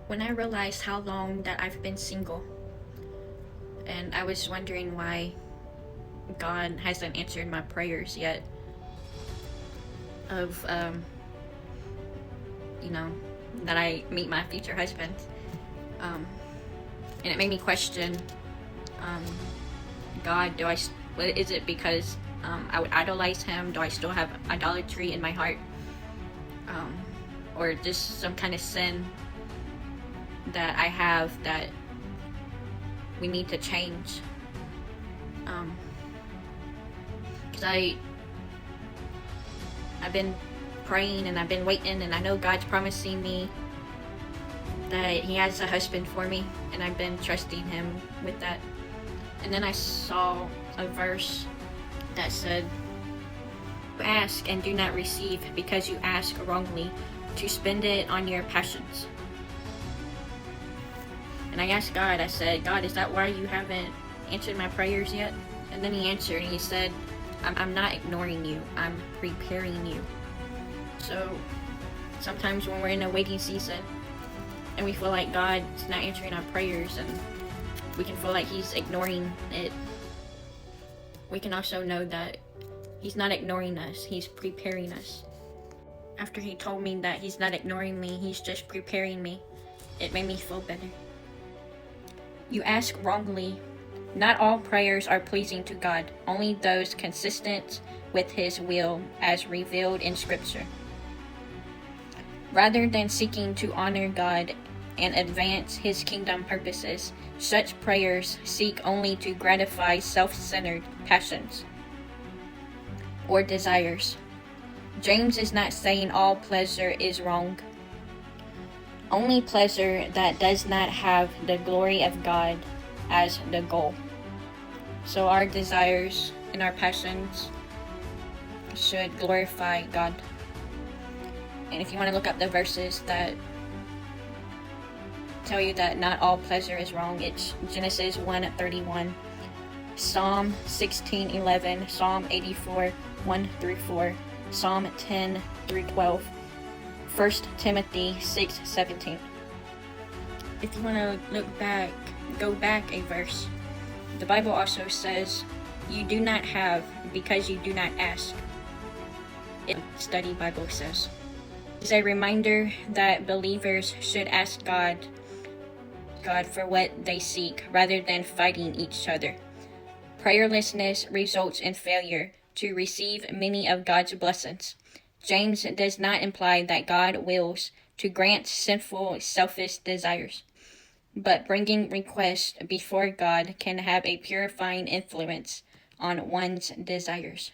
When I realized how long that I've been single, and I was wondering why God hasn't answered my prayers yet of, you know, that I meet my future husband. And it made me question, um, God, is it because I would idolize him? Do I still have idolatry in my heart? Or just some kind of sin that I have that we need to change? Because I've been praying and I've been waiting, and I know God's promising me that he has a husband for me, and I've been trusting him with that. And then I saw a verse that said, "You ask and do not receive because you ask wrongly to spend it on your passions." And I asked God, I said, "God, is that why you haven't answered my prayers yet?" And then he answered and he said, I'm not ignoring you, I'm preparing you. So sometimes when we're in a waiting season and we feel like God's not answering our prayers and we can feel like he's ignoring it, we can also know that he's not ignoring us, he's preparing us. After he told me that he's not ignoring me, he's just preparing me, it made me feel better. You ask wrongly. Not all prayers are pleasing to God, only those consistent with his will as revealed in Scripture. Rather than seeking to honor God and advance his kingdom purposes, such prayers seek only to gratify self-centered passions or desires. James is not saying all pleasure is wrong. Only pleasure that does not have the glory of God as the goal. So our desires and our passions should glorify God. And if you want to look up the verses that tell you that not all pleasure is wrong, it's Genesis 1:31, Psalm 16:11, Psalm 84, 1-4, Psalm 10-12, 1 Timothy 6:17. If you want to go back a verse. The Bible also says, "You do not have because you do not ask." Study Bible says. It's a reminder that believers should ask God for what they seek rather than fighting each other. Prayerlessness results in failure to receive many of God's blessings. James does not imply that God wills to grant sinful, selfish desires, but bringing requests before God can have a purifying influence on one's desires.